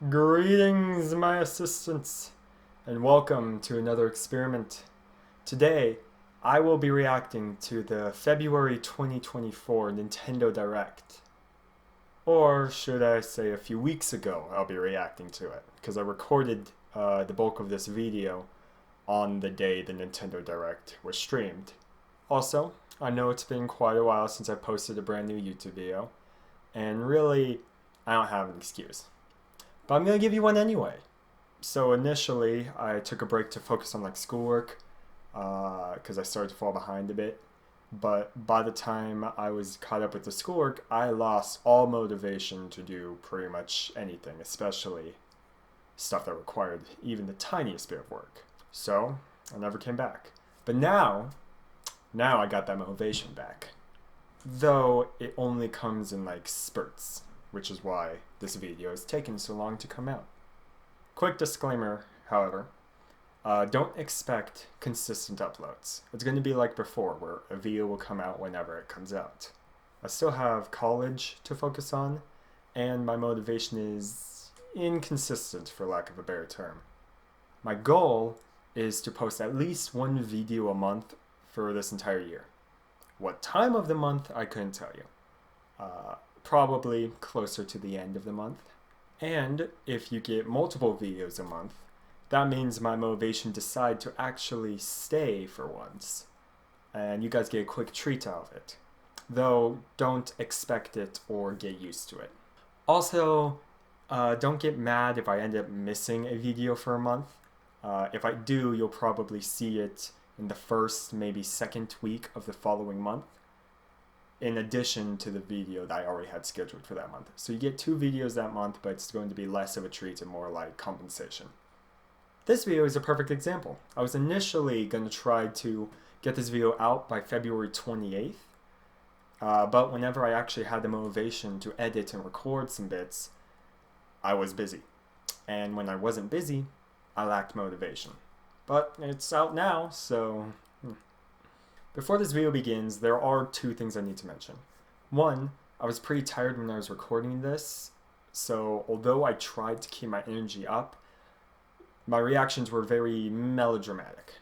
Greetings, my assistants, and welcome to another experiment. Today, I will be reacting to the February 2024 Nintendo Direct. Or should I say a few weeks ago I'll be reacting to it, because I recorded the bulk of this video on the day the Nintendo Direct was streamed. Also, I know it's been quite a while since I posted a brand new YouTube video, and really, I don't have an excuse. But I'm going to give you one anyway. So initially, I took a break to focus on schoolwork because I started to fall behind a bit. But by the time I was caught up with the schoolwork, I lost all motivation to do pretty much anything, especially stuff that required even the tiniest bit of work. So I never came back. But now I got that motivation back. Though it only comes in spurts, which is why this video has taken so long to come out. Quick disclaimer, however, don't expect consistent uploads. It's going to be like before, where a video will come out whenever it comes out. I still have college to focus on, and my motivation is inconsistent, for lack of a better term. My goal is to post at least one video a month for this entire year. What time of the month, I couldn't tell you. Probably closer to the end of the month. And if you get multiple videos a month, that means my motivation decide to actually stay for once. And you guys get a quick treat out of it. Though, don't expect it or get used to it. Also, don't get mad if I end up missing a video for a month. If I do, you'll probably see it in the first, maybe second week of the following month, in addition to the video that I already had scheduled for that month. So you get 2 videos that month, but it's going to be less of a treat and more like compensation. This video is a perfect example. I was initially going to try to get this video out by February 28th, but whenever I actually had the motivation to edit and record some bits, I was busy. And when I wasn't busy, I lacked motivation. But it's out now, so Before this video begins, there are 2 things I need to mention. One, I was pretty tired when I was recording this, so although I tried to keep my energy up, my reactions were very melodramatic,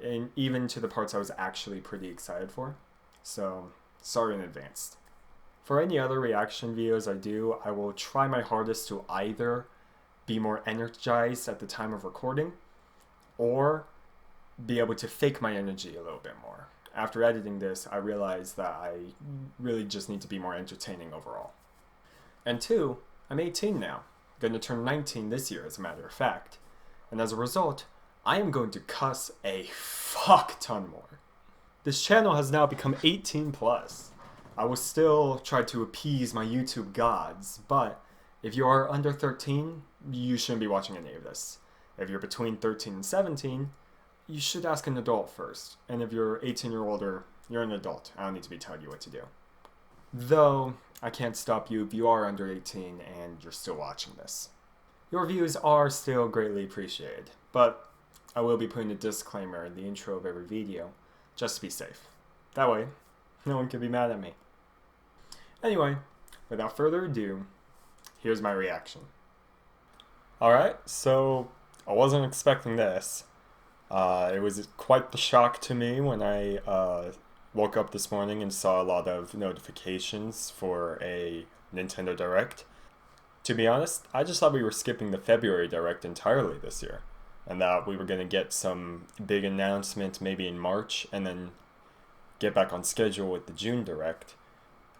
and even to the parts I was actually pretty excited for, so sorry in advance. For any other reaction videos I do, I will try my hardest to either be more energized at the time of recording, or be able to fake my energy a little bit more. After editing this, I realized that I really just need to be more entertaining overall. And 2, I'm 18 now, going to turn 19 this year as a matter of fact, and as a result, I am going to cuss a fuck ton more. This channel has now become 18 plus. I will still try to appease my YouTube gods, but if you are under 13, you shouldn't be watching any of this. If you're between 13 and 17, you should ask an adult first. And if you're 18 or older, you're an adult. I don't need to be telling you what to do. Though, I can't stop you if you are under 18 and you're still watching this. Your views are still greatly appreciated, but I will be putting a disclaimer in the intro of every video, just to be safe. That way, no one can be mad at me. Anyway, without further ado, here's my reaction. Alright, so I wasn't expecting this. It was quite the shock to me when I woke up this morning and saw a lot of notifications for a Nintendo Direct. To be honest, I just thought we were skipping the February Direct entirely this year, and that we were going to get some big announcement maybe in March and then get back on schedule with the June Direct.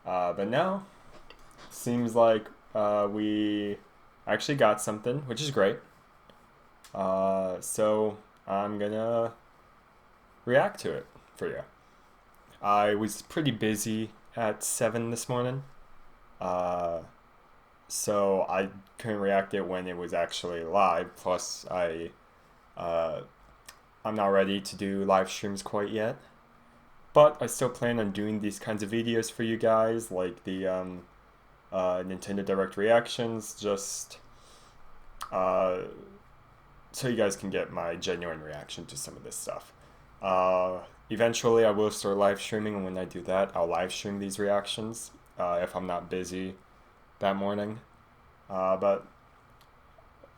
But now, seems like we actually got something, which is great. So I'm gonna react to it for you. I was pretty busy at 7 this morning, so I couldn't react it when it was actually live. Plus, I'm not ready to do live streams quite yet, but I still plan on doing these kinds of videos for you guys, like the Nintendo Direct reactions, just so you guys can get my genuine reaction to some of this stuff. Eventually I will start live streaming, and when I do that, I'll live stream these reactions if I'm not busy that morning. But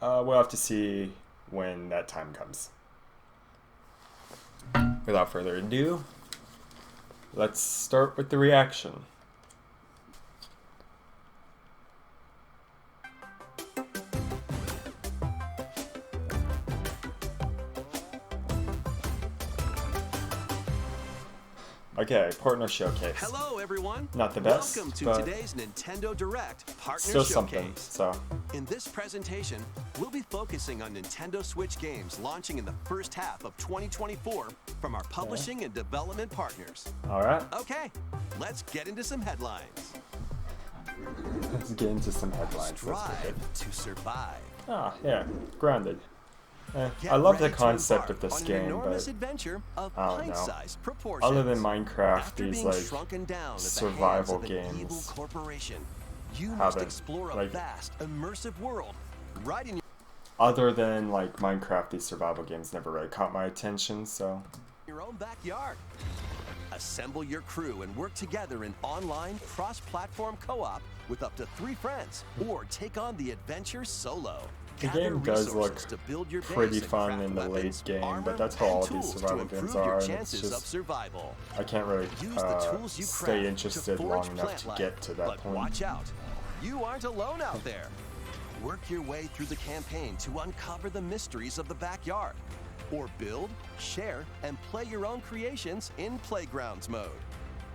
We'll have to see when that time comes. Without further ado, let's start with the reaction. Okay, partner showcase. Hello, everyone. Not the best, Welcome to but today's Nintendo Direct Partner still Showcase. something. So, In this presentation, we'll be focusing on Nintendo Switch games launching in the first half of 2024 from our publishing and development partners. all right, Okay, let's get into some headlines. let's get into some headlines. That's Strive wicked. to survive. Ah, yeah, grounded. Get I love the ready to concept of embark this on an game, enormous but adventure of I don't know. pint-sized proportions. other than Minecraft, After these being like shrunken down at the survival hands of an evil games corporation, you must haven't, explore a like- vast, immersive world right in other than like Minecraft, these survival games never really caught my attention. So, your own backyard. Assemble your crew and work together in online cross-platform co-op with up to 3 friends, or take on the adventure solo. the Gather game does look resources to build your base pretty and fun craft in the weapons, late game, armor, but that's how and all these tools survival to games improve are, your and it's chances of just survival. I can't really Use the tools you stay craft interested to long forge enough plant to life. get to that But point. watch out, you aren't alone out there. Work your way through the campaign to uncover the mysteries of the backyard, or build, share, and play your own creations in Playgrounds mode.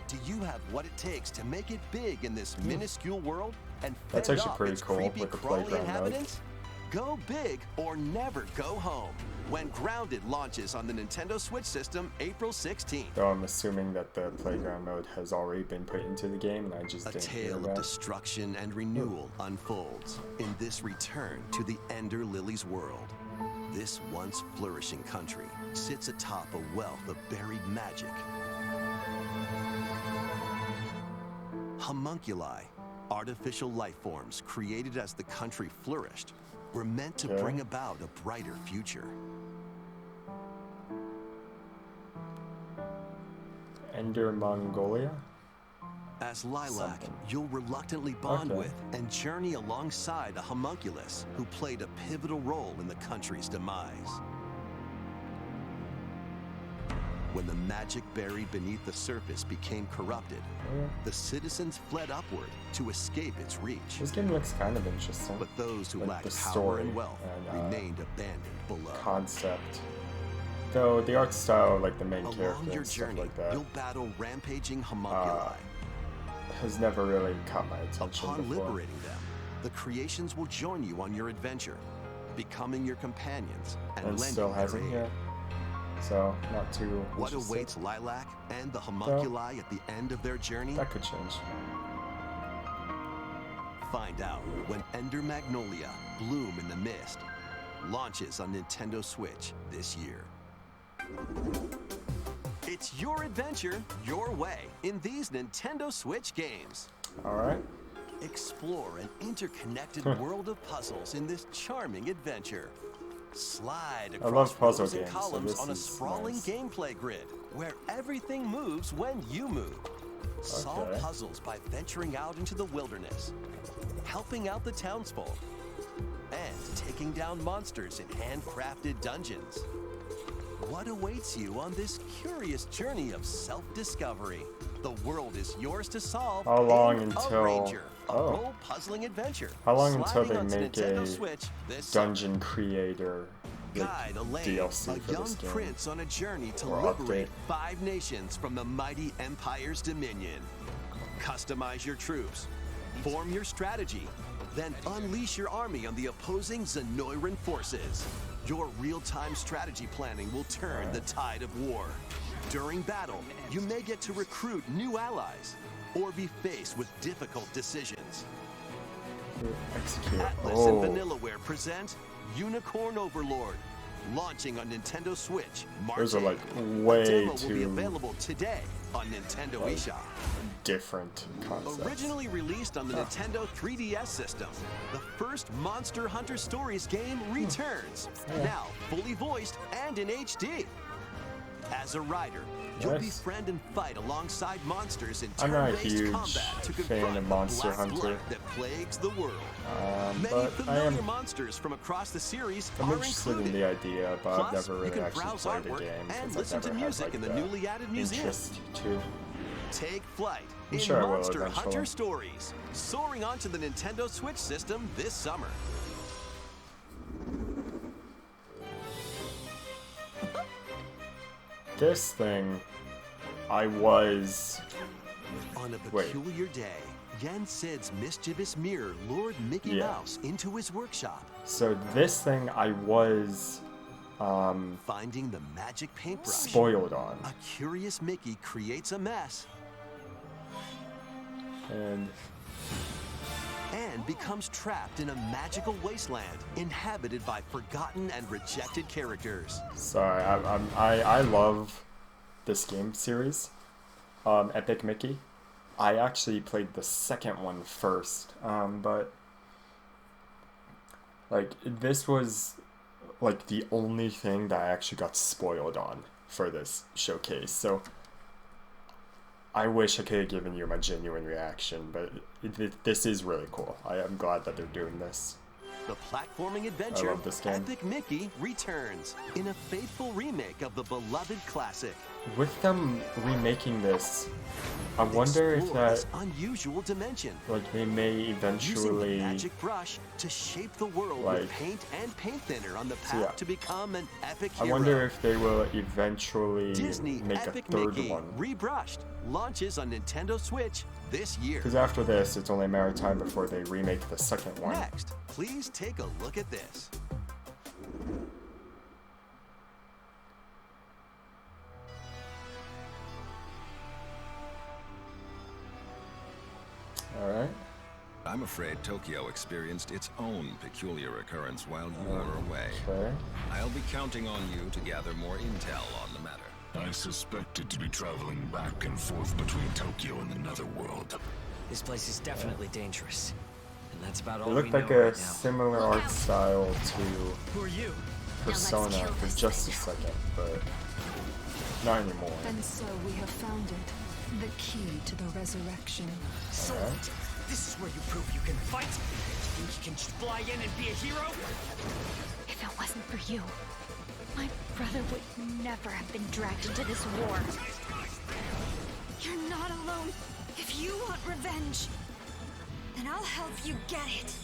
Do you have what it takes to make it big in this minuscule world and That's fend actually off pretty its cool creepy, with the crawly playground mode. inhabitants? Go big or never go home when Grounded launches on the Nintendo Switch system April 16th. Though I'm assuming that the playground mode has already been put into the game, and I just A didn't hear tale of about. destruction and renewal unfolds in this return to the Ender Lily's world. This once flourishing country sits atop a wealth of buried magic. Homunculi, artificial life forms created as the country flourished, were meant to Okay. bring about a brighter future. Ender Mongolia? As Lilac, Something. you'll reluctantly bond Okay. with and journey alongside a homunculus who played a pivotal role in the country's demise. When the magic buried beneath the surface became corrupted, the citizens fled upward to escape its reach. This game looks kind of interesting. But those who Like lacked the power story and wealth and, remained abandoned below. Concept. Though the art style, like the main Along character your and stuff journey, like that, you'll battle rampaging homunculi. has never really caught my attention Upon before. liberating them, the creations will join you on your adventure, becoming your companions and And lending still their hasn't aid. yet. So, not too What interested. awaits Lilac and the homunculi at the end of their journey? That could change. Find out when Ender Magnolia, Bloom in the Mist, launches on Nintendo Switch this year. It's your adventure, your way, in these Nintendo Switch games. Alright. Explore an interconnected world of puzzles in this charming adventure. Slide love across puzzle rows and games, so columns this on a is sprawling nice. gameplay grid where everything moves when you move. Solve Okay. puzzles by venturing out into the wilderness, helping out the townsfolk, and taking down monsters in handcrafted dungeons. What awaits you on this curious journey of self-discovery? The world is yours to solve. How long in until- A Ranger, a oh. role-puzzling adventure. How long until sliding they onto make Nintendo a Switch this summer. Dungeon creator Guide Elaine, DLC a for young this game? prince on a journey to Or liberate update. 5 nations from the mighty Empire's dominion. Customize your troops, form your strategy, then unleash your army on the opposing Zenoiran forces. Your real-time strategy planning will turn the tide of war. During battle, you may get to recruit new allies or be faced with difficult decisions. Execute. Atlas and Vanillaware present Unicorn Overlord, launching on Nintendo Switch March Those are 8th. like The way demo will be too available today on Nintendo eShop. different concepts. Originally released on the Nintendo 3DS system, the first Monster Hunter Stories game returns, now fully voiced and in HD. As a rider, you'll Yes. befriend and fight alongside monsters in I'm not a turn-based huge combat to fan confront of the Monster black Hunter. blight that plagues the world. Many But I familiar am monsters from across the series I'm are interested in included. the idea, but I've Plus, never you really can actually browse played the artwork game and because listen I've to never music had in like the newly added museum. interest to. Take flight I'm in sure I will Monster eventually. Hunter Stories, soaring onto the Nintendo Switch system this summer. This thing, I was. On a Wait. peculiar day, Yen Sid's mischievous mirror lured Mickey Yeah. Mouse into his workshop. So this thing I was Finding the magic paintbrush, spoiled on, a curious Mickey creates a mess and and becomes trapped in a magical wasteland inhabited by forgotten and rejected characters. sorry, I love this game series, Epic Mickey. I actually played the second one first, but like this was like the only thing that I actually got spoiled on for this showcase. So I wish I could have given you my genuine reaction, but this is really cool. I am glad that they're doing this. The platforming adventure love this game. Epic Mickey returns in a faithful remake of the beloved classic. With them remaking this, I wonder if Explore this that unusual dimension. like they may Using the eventually magic brush to shape the world like- with paint and paint thinner on the path yeah. to become an epic I hero. wonder if they will eventually Disney make a Epic third Mickey one. rebrushed launches on Nintendo Switch this year. Because after this, it's only a matter of time before they remake the second one. Next, please take a look at this. Alright. I'm afraid Tokyo experienced its own peculiar occurrence while you were away. Okay. I'll be counting on you to gather more intel on the matter. I suspected to be traveling back and forth between Tokyo and the Netherworld. This place is definitely dangerous. And that's about all It we looked know like a right now. similar art style to Who are you? Persona kill for this just a thing. second, but not anymore. And so we have found it. The key to the resurrection. Sword. This is where you prove you can fight. You think you can just fly in and be a hero? If it wasn't for you, my brother would never have been dragged into this war. You're not alone. If you want revenge, then I'll help you get it.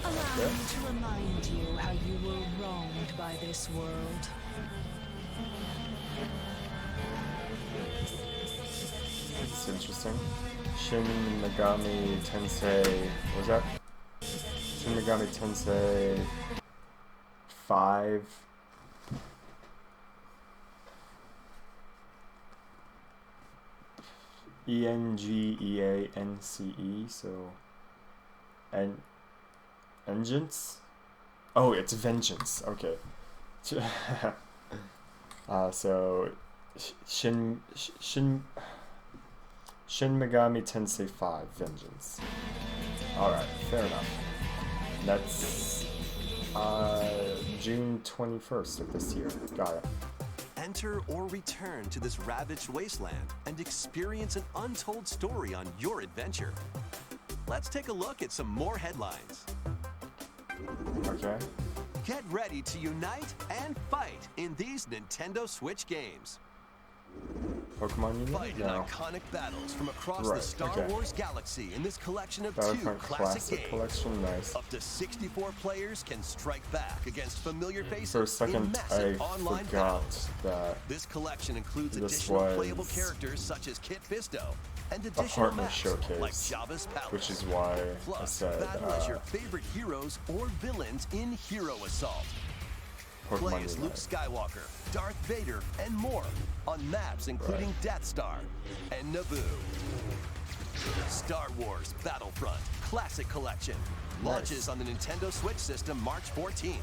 Allow me to remind you how you were wronged by this world. It's interesting. Shin Megami Tensei, what was that? Shin Megami Tensei 5. ENGEANCE, so Vengeance? Oh, it's Vengeance, okay. So Shin Megami Tensei 5 Vengeance. Alright, fair enough. That's June 21st of this year. Got it. Enter or return to this ravaged wasteland and experience an untold story on your adventure. Let's take a look at some more headlines. Okay. Get ready to unite and fight in these Nintendo Switch games. Pokemon Unit? Fight in No. iconic battles from across Right, the Star okay. Wars galaxy in this collection of Battlefront two classic games. Collection, nice. Up to 64 players can strike back against familiar faces For a in second, I massive online forgot battles. that This collection includes this additional was playable characters such as Kit Fisto and a additional partner maps showcase, like Jabba's Palace. which is why I Plus, said battle as your favorite heroes or villains in Hero Assault. Play Pokemon as Luke Unite. Skywalker, Darth Vader, and more on maps including Death Star and Naboo. Star Wars Battlefront Classic Collection launches on the Nintendo Switch system March 14th.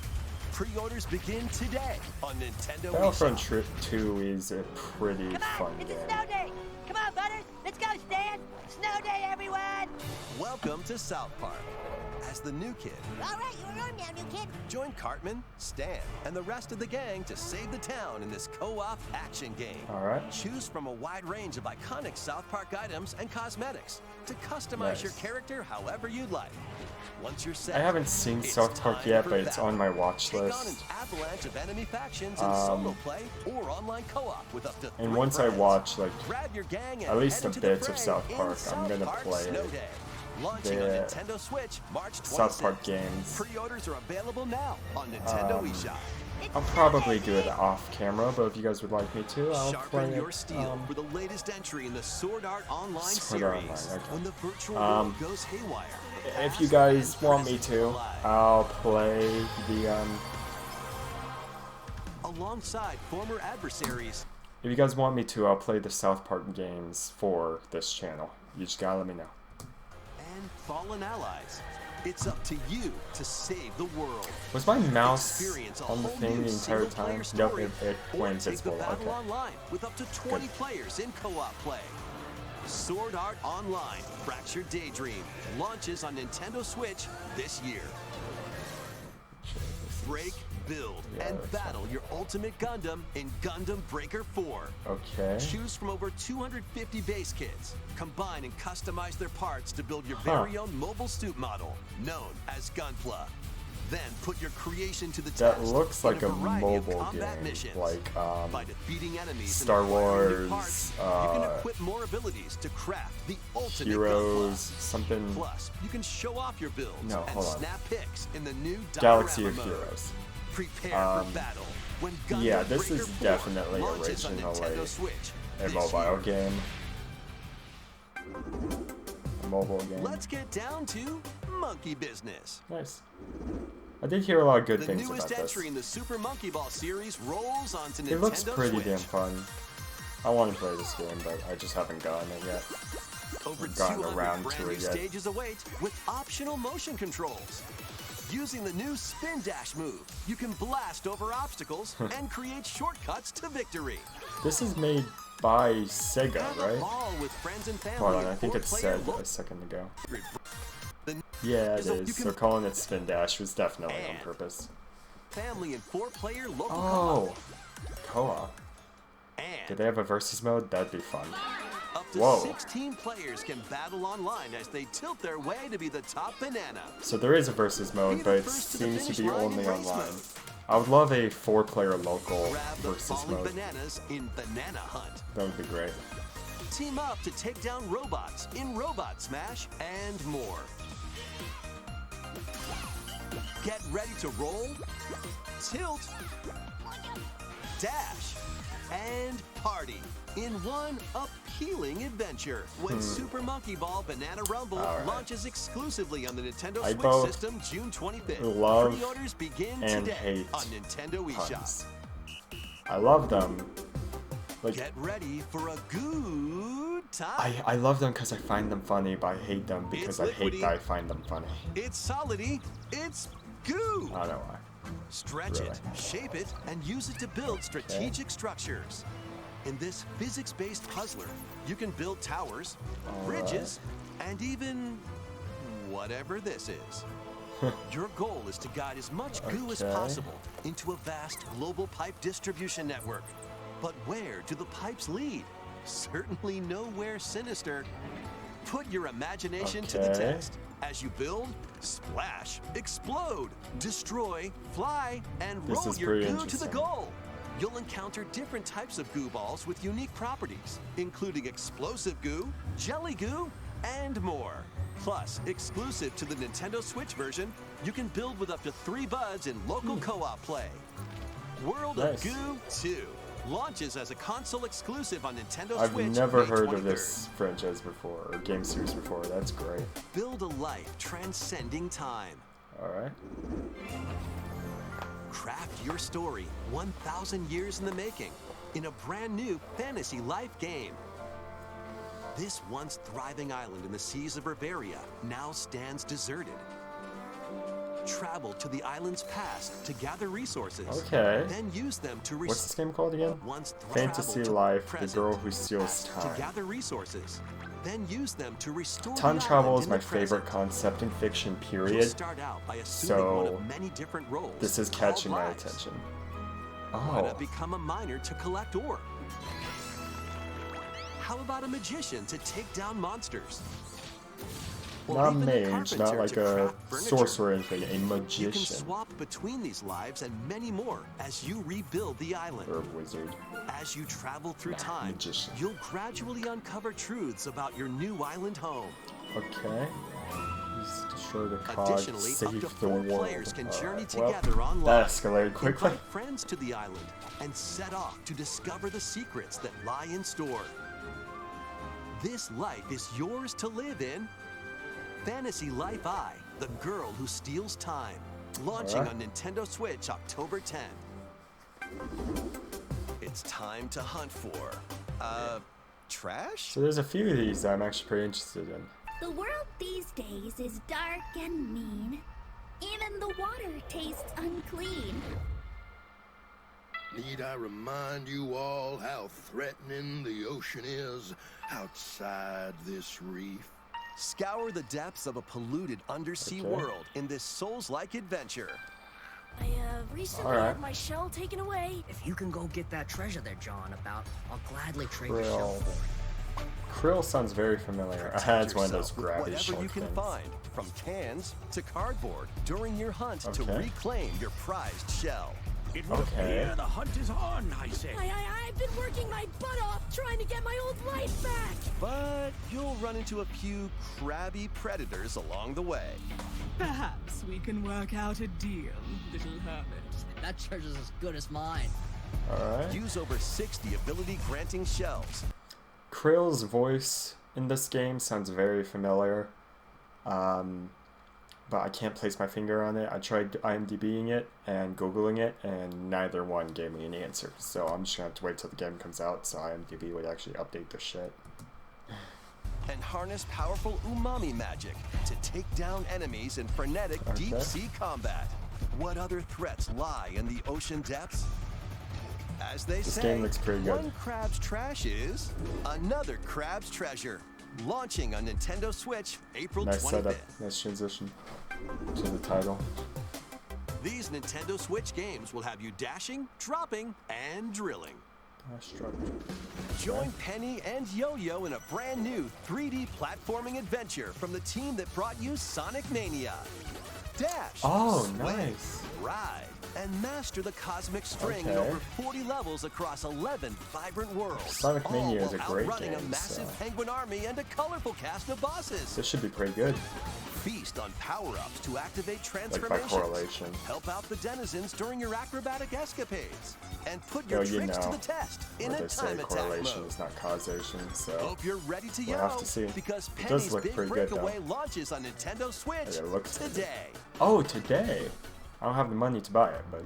Pre-orders begin today on Nintendo Battlefront eShop. Trip 2 is a pretty fun It's a game. snow day! Come on, Butters! Let's go, Stan! Snow day, everyone! Welcome to South Park. As the new kid, All right, you're on now, new kid. Join Cartman, Stan, and the rest of the gang to save the town in this co-op action game. All right. Choose from a wide range of iconic South Park items and cosmetics to customize your character however you'd like. Once you're set, I haven't seen South Park yet, but it's on my watch Take on an list. avalanche of enemy factions in solo play or online co-op with up to 3 And once I friends. watch like Grab your gang and at least head a into the bit of fray South in Park, I'm South gonna Park play Snow Day. Launching on the Nintendo Switch March 26th. South Park games. Pre-orders are available now on Nintendo eShop. I'll probably do it off camera, but if you guys would like me to, I'll play Sharpen your it. steel for the latest entry in the Sword Art Online Sword Art series. Online, okay. When the virtual world goes haywire. If you guys want me to, I'll play the Alongside former adversaries. If you guys want me to, I'll play the South Park games for this channel. You just gotta let me know. And fallen allies. It's up to you to save the world. Was my mouse Experience a on the whole thing new the entire single-player time? Nope, story, it or went take the invisible. battle Okay. online with up to 20 players in co-op play. Sword Art Online Fractured Daydream launches on Nintendo Switch this year. Break, build, and battle your ultimate Gundam in Gundam Breaker 4. Okay. Choose from over 250 base kits. Combine and customize their parts to build your very own mobile suit model, known as Gunpla. Then put your creation to the That test. looks in like a variety of mobile combat game, missions. like By defeating enemies Star and acquiring new Wars, parts, you can equip more abilities to craft the ultimate Heroes, Gunpla. something. Plus, you can show off your builds No, and hold on. snap pics in the new Galaxy of diorama mode. Heroes. Prepare for battle. When Gundam Yeah, this Breaker is 4 definitely launches on Nintendo originally Switch a this mobile year. game. A mobile game. Let's get down to monkey business. Nice. I did hear a lot of good The things newest about this. entry in the Super Monkey Ball series rolls onto Nintendo It looks pretty Switch. damn fun. I want to play this game, but I just haven't gotten it yet. Over I've gotten 200 around brand to new it yet. stages await with optional motion controls. Using the new Spin Dash move, you can blast over obstacles and create shortcuts to victory. This is made by Sega, Have a right? ball with friends and family. Hold on, in I think it 4-player said local- a second ago. The Yeah, it So you is. can- So calling it Spin Dash was definitely on And- purpose. family and 4-player local Oh, co-op. And Did they have a versus mode? That'd be fun. up to Whoa. 16 players can battle online as they tilt their way to be the top banana. So there is a versus mode, Be but the it first to the seems to finish be line in only race online. mode. I would love a 4-player local Grab the versus falling mode. bananas in Banana Hunt. That would be great. Team up to take down robots in Robot Smash and more. Get ready to roll, tilt, dash, and party in one appealing adventure. When Super Monkey Ball Banana Rumble Alright. launches exclusively on the Nintendo I Switch both system June 25th. love Pre-orders begin and today hate on Nintendo eShop. puns. I love them. Like, Get ready for a good time. I love them because I find them funny, but I hate them because I It's hate liquidy. that I find them funny. It's solidy. It's goo. I don't know why. Stretch Really? it, shape it, and use it to build strategic structures. In this physics-based puzzler, you can build towers, bridges, and even whatever this is. Your goal is to guide as much goo as Okay. possible into a vast global pipe distribution network. But where do the pipes lead? Certainly nowhere sinister. Put your imagination to the Okay. test. As you build, splash, explode, destroy, fly, and This roll is your pretty goo to the interesting. goal. You'll encounter different types of goo balls with unique properties, including explosive goo, jelly goo, and more. Plus, exclusive to the Nintendo Switch version, you can build with up to 3 buds in local co-op play. World Nice. of Goo 2 launches as a console exclusive on Nintendo I've Switch never May heard 23rd. of this franchise before, or game series before. That's great. Build a life transcending time. Alright. Craft your story 1,000 years in the making in a brand new fantasy life game. This once thriving island in the seas of Riberia now stands deserted. Travel to the island's past to gather resources. Okay. Then use them to What's this game called again? Fantasy Life, the girl who steals time. To gather resources. Then use them to restore Time the travel island is in my the favorite present. concept in fiction, You'll period. start out by assuming one of many different roles. This is called catching my lives. attention. Why Oh. not become a miner to collect ore? How about a magician to take down monsters? Or Not a even mage, carpenter not like to a craft furniture. sorcerer or anything, a You can magician. swap between these lives and many more as you rebuild the island. Or a wizard. As you travel through time, magician. you'll gradually uncover truths about your new island home. Okay. Please destroy the cog, Additionally, up save to the 4 world. players can journey Alright, well, together online. that escalated quickly. Invite friends to the island and set off to discover the secrets that lie in store. This life is yours to live in. Fantasy Life I, the girl who steals time. Launching Alright. on Nintendo Switch October 10th. It's time to hunt for, trash? So there's a few of these that I'm actually pretty interested in. The world these days is dark and mean. Even the water tastes unclean. Need I remind you all how threatening the ocean is outside this reef? Scour the depths of a polluted undersea Okay. world in this Souls-like adventure. I recently Alright. had my shell taken away. If you can go get that treasure there, John, I'll gladly trade your Krill. shell for it. Krill sounds very familiar. I had one of those Yourself with grabby whatever shell you can things. find, from cans to cardboard, during your hunt to Okay. reclaim your prized shell. It would Okay. appear the hunt is on, I say. I've been working my butt off trying to get my old life back. But you'll run into a few crabby predators along the way. Perhaps we can work out a deal, little hermit. That treasure's as good as mine. Alright. Use over 60 ability-granting shells. Krill's voice in this game sounds very familiar. But I can't place my finger on it. I tried IMDbing it and Googling it, and neither one gave me an answer. So I'm just gonna have to wait till the game comes out so IMDb would actually update this shit. And harness powerful umami magic to take down enemies in frenetic Okay. deep-sea combat. What other threats lie in the ocean depths? As they This say, game looks pretty good. one crab's trash is another crab's treasure. Launching on Nintendo Switch April Nice 25th. setup, nice transition to the title. These Nintendo Switch games will have you dashing, dropping, and drilling. Join Penny and Yo-Yo in a brand new 3D platforming adventure from the team that brought you Sonic Mania. Dash, Oh, swing, nice. ride, and master the cosmic string in Okay. over 40 levels across 11 vibrant worlds. Sonic Mania all is a while great outrunning game, a massive so- penguin army and a colorful cast of bosses. This should be pretty good. Feast on power-ups to activate Like transformations. by correlation. Help out the denizens during your acrobatic escapades. And put Yo, your you tricks know, to the test in what a they say, time attack correlation mode. is not causation, so Hope you're ready to we'll yo, have to see. because It does Penny's look Big pretty good, though. Breakaway launches on Nintendo Switch Yeah, it looks good. today. Oh, today? I don't have the money to buy it, but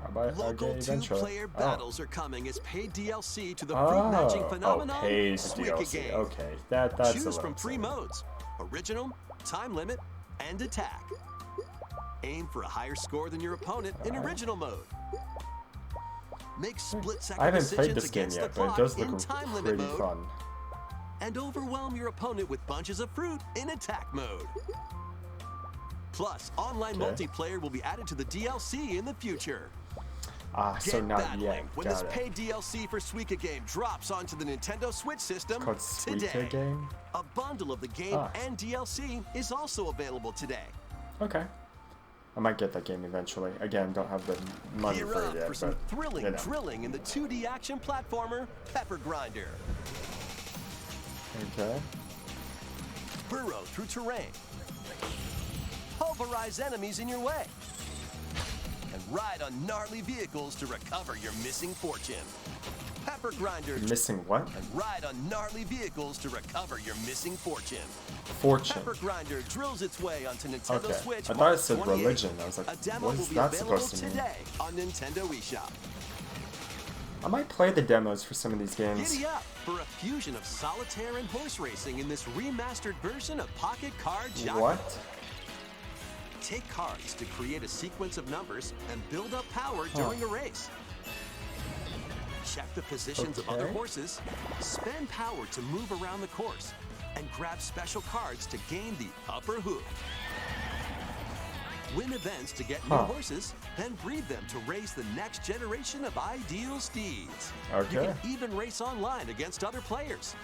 I'll buy it. I'll get Local it eventually. two-player Oh. battles are coming as paid DLC to the fruit matching Oh, phenomenon paid Suika DLC. Game. Okay, that's a Choose little from 3 silly. modes: Original, Time Limit, and Attack. Aim for a higher score than your opponent in Alright. Original mode. Make split-second I haven't played decisions this game against yet, the but it clock does in look Time Limit pretty mode. fun. And overwhelm your opponent with bunches of fruit in Attack mode. Plus, online Okay. multiplayer will be added to the DLC in the future. So Get not battling yet. when Got this it. paid DLC for Suika Game drops onto the Nintendo Switch system Called today. Suika Game? A bundle of the game Ah. and DLC is also available today. Okay. I might get that game eventually. Again, don't have the money Gear for up it yet, for some but thrilling you know. drilling in the 2D action platformer Pepper Grinder. Okay. Burrow through terrain. Pulverize enemies in your way. And ride on gnarly vehicles to recover your missing fortune. Pepper Grinder. Missing what? And ride on gnarly vehicles to recover your missing fortune. Fortune. Pepper Grinder drills its way onto Nintendo Okay. Switch. I thought it March said 28th. religion. I was like, A demo what will is be that available supposed to mean? today on Nintendo eShop. I might play the demos for some of these games. Giddy up for a fusion of solitaire and horse racing in this remastered version of Pocket Card Jockey. What? Take cards to create a sequence of numbers and build up power during a race. Check the positions of other horses, spend power to move around the course, and grab special cards to gain the upper hoof. Win events to get new horses, then breed them to raise the next generation of ideal steeds. You can even race online against other players.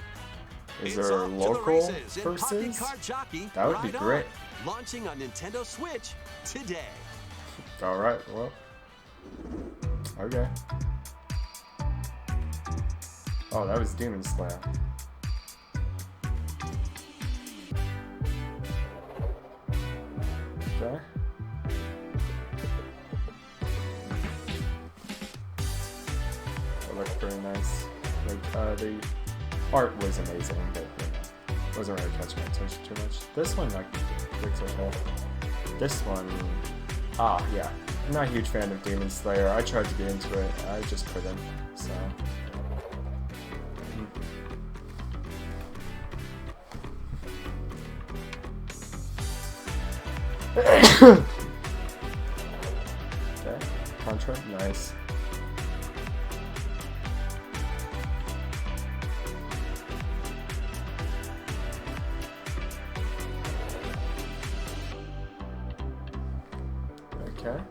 Is there local versus? That would be great. Launching on Nintendo Switch today. Alright, well. Okay. Oh, that was Demon Slayer. Okay. It looked pretty nice. Like, the art was amazing, but wasn't really catching my attention too much. This one, like, looks okay. This one, yeah. I'm not a huge fan of Demon Slayer. I tried to get into it, I just couldn't, so. Okay, Contra, nice. Okay.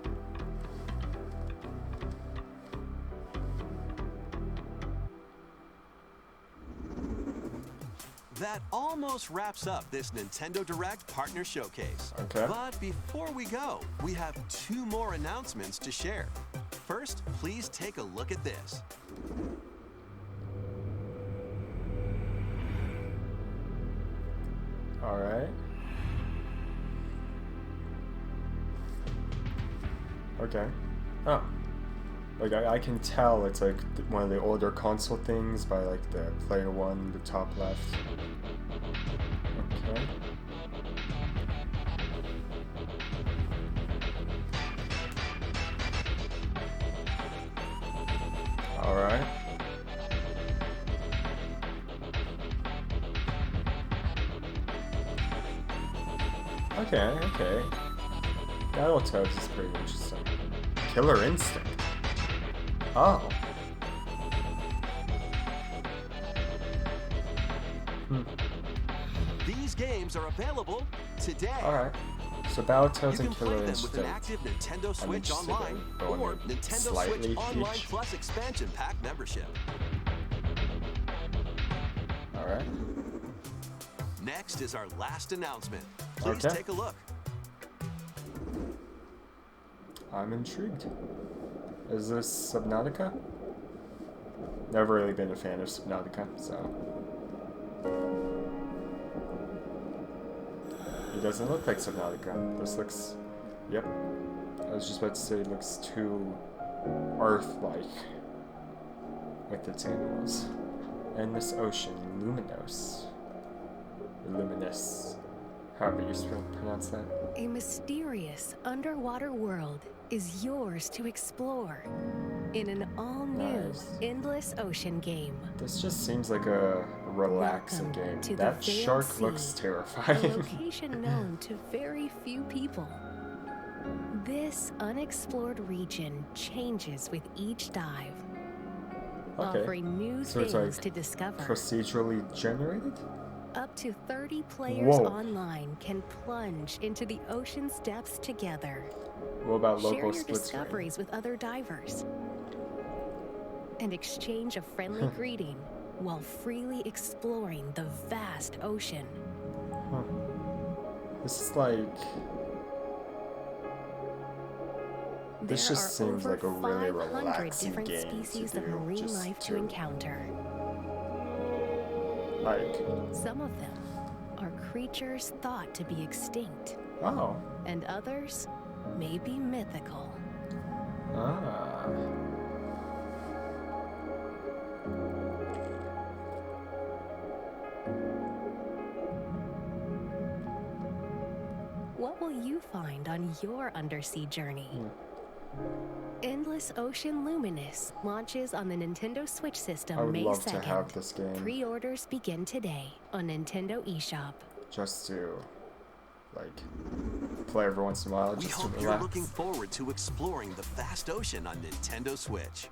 That almost wraps up this Nintendo Direct Partner Showcase. Okay. But before we go, we have 2 more announcements to share. First, please take a look at this. All right. Okay. Oh. Like, I can tell it's like one of the older console things by like the player one, the top left. Okay. Alright. Okay. Battletoads is pretty interesting. Killer Instinct. Oh. These games are available today. Alright. So Battletoads and Killer them Instinct. with an active Nintendo Switch Online or Nintendo Switch Online Plus expansion pack membership. Alright. Next is our last announcement. Please take a look. I'm intrigued. Is this Subnautica? Never really been a fan of Subnautica, so. It doesn't look like Subnautica. This looks. Yep. I was just about to say it looks too Earth-like with its animals. Endless ocean, luminous. Luminous. However you pronounce that. A mysterious underwater world is yours to explore in an all-new endless ocean game. This just seems like a relaxing game. That shark looks terrifying. A location known to very few people. This unexplored region changes with each dive, offering new things to discover. Procedurally generated? Up to 30 players online can plunge into the ocean's depths together. What about local Share your split discoveries with other divers and exchange a friendly greeting while freely exploring the vast ocean. This is like... This just seems like a really relaxing different game species to of do. marine life to encounter. Like... Some of them are creatures thought to be extinct. Oh. And others may be mythical. Ah. What will you find on your undersea journey? Endless Ocean Luminous launches on the Nintendo Switch system May 2nd. I would love to have this game. Pre-orders begin today on Nintendo eShop. Just to, like, play every once in a while We just to hope relax. you're looking forward to exploring the vast ocean on Nintendo Switch.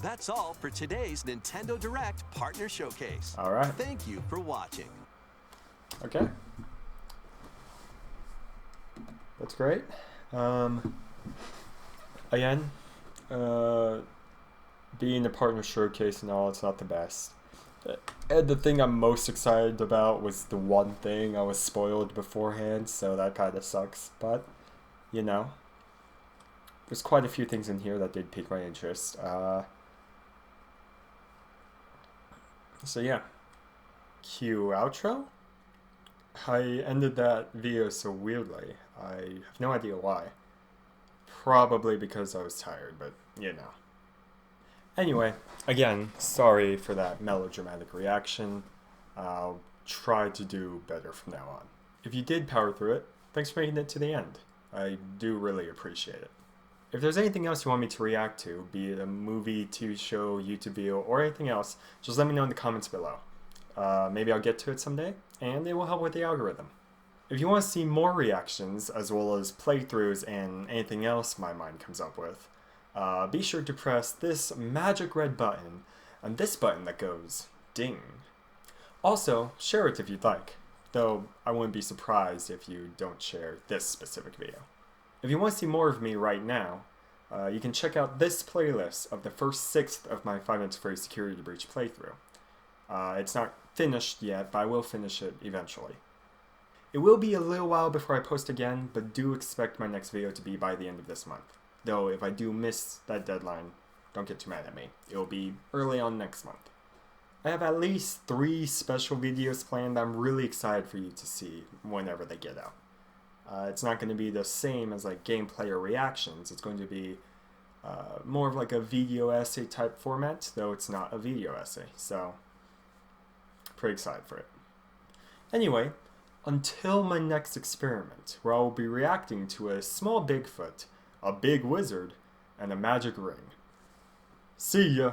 That's all for today's Nintendo Direct Partner Showcase. All right. Thank you for watching. Okay. That's great. Again, being a partner showcase and all, it's not the best. And the thing I'm most excited about was the one thing I was spoiled beforehand, so that kind of sucks. But, you know, there's quite a few things in here that did pique my interest. So yeah, cue outro. I ended that video so weirdly. I have no idea why. Probably because I was tired, but you know. Anyway, again, sorry for that melodramatic reaction. I'll try to do better from now on. If you did power through it, thanks for making it to the end. I do really appreciate it. If there's anything else you want me to react to, be it a movie, TV show, YouTube video, or anything else, just let me know in the comments below. Maybe I'll get to it someday, and it will help with the algorithm. If you want to see more reactions, as well as playthroughs and anything else my mind comes up with, be sure to press this magic red button, and this button that goes ding. Also, share it if you'd like, though I wouldn't be surprised if you don't share this specific video. If you want to see more of me right now, you can check out this playlist of the first 6th of my 5 Nights at Freddy's Security Breach playthrough. It's not finished yet, but I will finish it eventually. It will be a little while before I post again, but do expect my next video to be by the end of this month. Though if I do miss that deadline, don't get too mad at me. It will be early on next month. I have at least 3 special videos planned I'm really excited for you to see whenever they get out. It's not going to be the same as like gameplay or reactions. It's going to be more of like a video essay type format, though it's not a video essay, so pretty excited for it. Anyway, until my next experiment, where I will be reacting to a small Bigfoot, a big wizard, and a magic ring. See ya!